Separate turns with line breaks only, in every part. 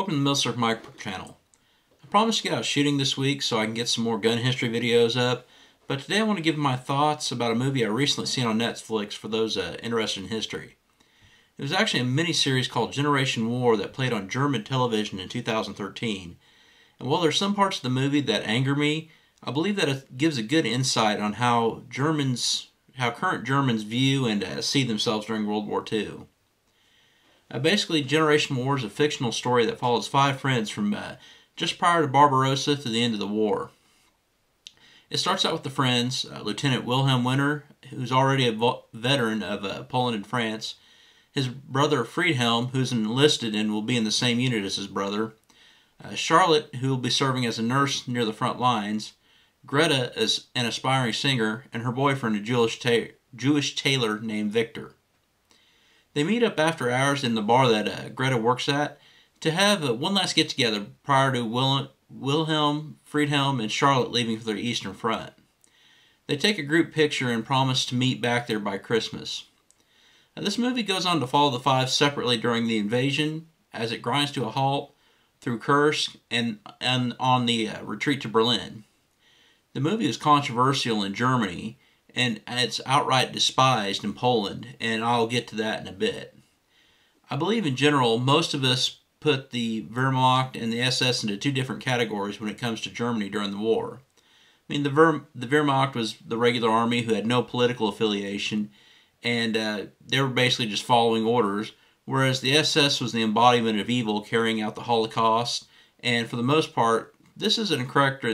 Welcome to the Milsurf Micro channel. I promised to get out shooting this week so I can get some more gun history videos up, but today I want to give my thoughts about a movie I recently seen on Netflix for those interested in history. It was actually a mini-series called Generation War that played on German television in 2013. And while there's some parts of the movie that anger me, I believe that it gives a good insight on how current Germans view and see themselves during World War II. Basically, Generation War is a fictional story that follows 5 friends from just prior to Barbarossa to the end of the war. It starts out with the friends, Lieutenant Wilhelm Winter, who's already a veteran of Poland and France, his brother Friedhelm, who's enlisted and will be in the same unit as his brother, Charlotte, who will be serving as a nurse near the front lines, Greta is an aspiring singer, and her boyfriend, a Jewish tailor named Victor. They meet up after hours in the bar that Greta works at to have one last get-together prior to Wilhelm, Friedhelm, and Charlotte leaving for their Eastern Front. They take a group picture and promise to meet back there by Christmas. This movie goes on to follow the 5 separately during the invasion as it grinds to a halt through Kursk and on the retreat to Berlin. The movie is controversial in Germany, and it's outright despised in Poland, and I'll get to that in a bit. I believe in general, most of us put the Wehrmacht and the SS into 2 different categories when it comes to Germany during the war. I mean, the Wehrmacht was the regular army who had no political affiliation, and they were basically just following orders, whereas the SS was the embodiment of evil carrying out the Holocaust, and for the most part, this is a correct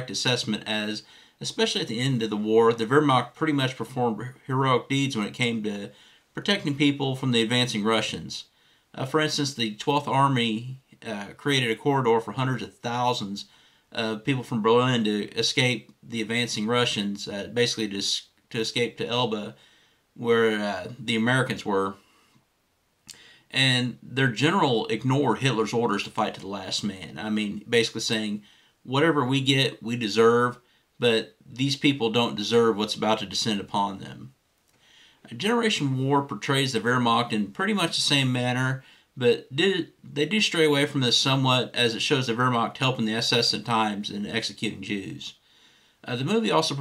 assessment as especially at the end of the war, the Wehrmacht pretty much performed heroic deeds when it came to protecting people from the advancing Russians. For instance, the 12th Army created a corridor for hundreds of thousands of people from Berlin to escape the advancing Russians, basically to escape to Elba, where the Americans were. And their general ignored Hitler's orders to fight to the last man. I mean, basically saying, whatever we get, we deserve, but these people don't deserve what's about to descend upon them. Generation War portrays the Wehrmacht in pretty much the same manner, but they do stray away from this somewhat as it shows the Wehrmacht helping the SS at times in executing Jews. The movie also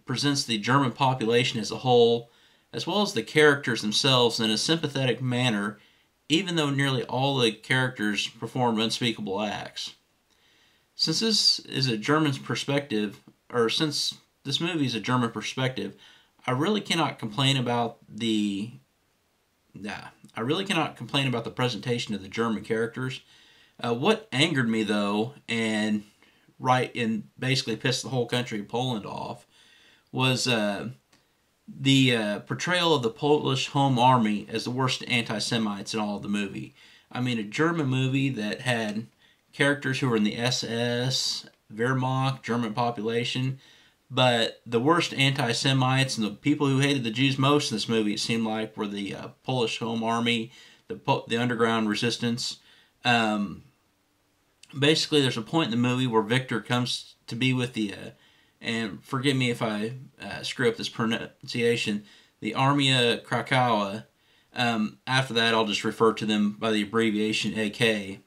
presents the German population as a whole, as well as the characters themselves in a sympathetic manner, even though nearly all the characters performed unspeakable acts. Since this is a German perspective, or since this movie is a German perspective, I really cannot complain about the presentation of the German characters. What angered me though, and basically pissed the whole country of Poland off, was the portrayal of the Polish Home Army as the worst anti-Semites in all of the movie. I mean, a German movie that had characters who were in the SS, Wehrmacht, German population, but the worst anti-Semites and the people who hated the Jews most in this movie, it seemed like, were the Polish Home Army, the underground resistance. Basically, there's a point in the movie where Victor comes to be with the, and forgive me if I screw up this pronunciation, the Armia Krakowa. After that, I'll just refer to them by the abbreviation AK.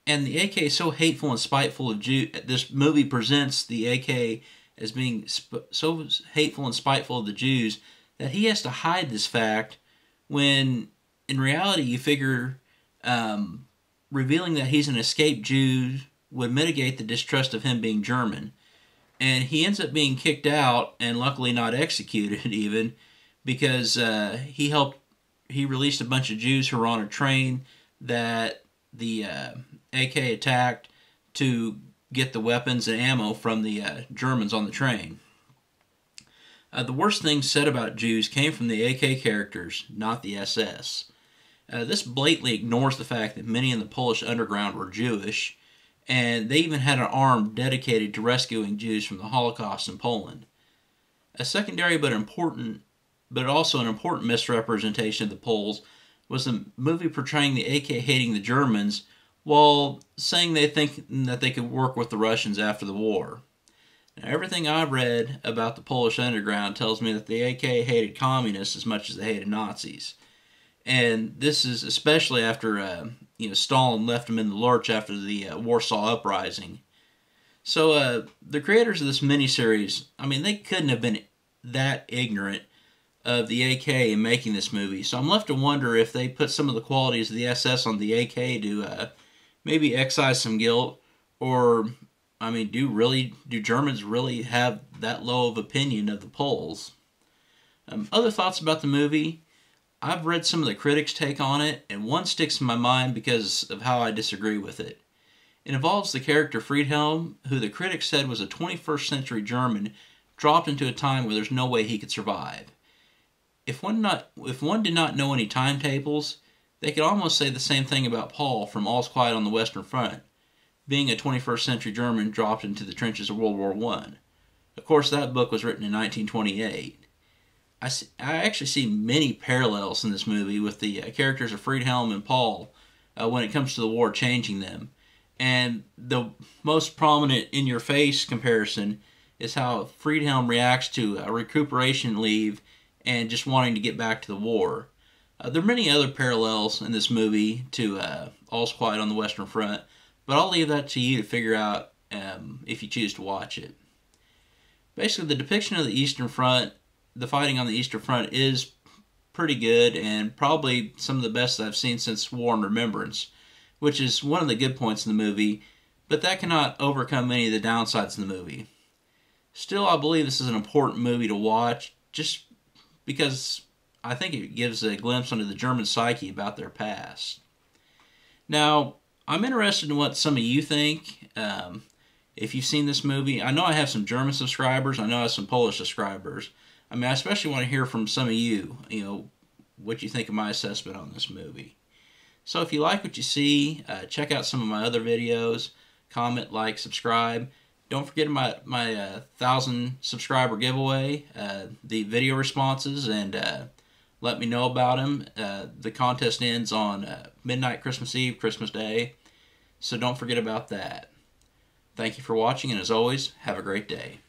And the AK is so hateful and spiteful of Jews. This movie presents the AK as being so hateful and spiteful of the Jews that he has to hide this fact when, in reality, you figure revealing that he's an escaped Jew would mitigate the distrust of him being German. And he ends up being kicked out and luckily not executed even because he released a bunch of Jews who were on a train that the AK attacked to get the weapons and ammo from the Germans on the train. The worst things said about Jews came from the AK characters, not the SS. This blatantly ignores the fact that many in the Polish underground were Jewish, and they even had an arm dedicated to rescuing Jews from the Holocaust in Poland. A secondary but also an important misrepresentation of the Poles was the movie portraying the AK hating the Germans while saying they think that they could work with the Russians after the war. Now, everything I've read about the Polish underground tells me that the AK hated communists as much as they hated Nazis. And this is especially after Stalin left him in the lurch after the Warsaw Uprising. So the creators of this miniseries, I mean, they couldn't have been that ignorant of the AK in making this movie. So I'm left to wonder if they put some of the qualities of the SS on the AK to maybe excise some guilt, or I mean, do Germans really have that low of opinion of the Poles? Other thoughts about the movie? I've read some of the critics' take on it, and one sticks in my mind because of how I disagree with it. It involves the character Friedhelm, who the critics said was a 21st century German dropped into a time where there's no way he could survive. If one did not know any timetables, they could almost say the same thing about Paul from All's Quiet on the Western Front, being a 21st century German dropped into the trenches of World War I. Of course, that book was written in 1928. I actually see many parallels in this movie with the characters of Friedhelm and Paul when it comes to the war changing them. And the most prominent in-your-face comparison is how Friedhelm reacts to a recuperation leave and just wanting to get back to the war. There are many other parallels in this movie to All's Quiet on the Western Front, but I'll leave that to you to figure out if you choose to watch it. Basically, the depiction of the Eastern Front, the fighting on the Eastern Front, is pretty good and probably some of the best I've seen since War and Remembrance, which is one of the good points in the movie, but that cannot overcome many of the downsides in the movie. Still, I believe this is an important movie to watch, just because I think it gives a glimpse into the German psyche about their past. Now, I'm interested in what some of you think. If you've seen this movie, I know I have some German subscribers, I know I have some Polish subscribers. I mean, I especially want to hear from some of you, what you think of my assessment on this movie. So if you like what you see, check out some of my other videos, comment, like, subscribe. Don't forget my 1,000 subscriber giveaway, the video responses, and let me know about them. The contest ends on midnight Christmas Eve, Christmas Day, so don't forget about that. Thank you for watching, and as always, have a great day.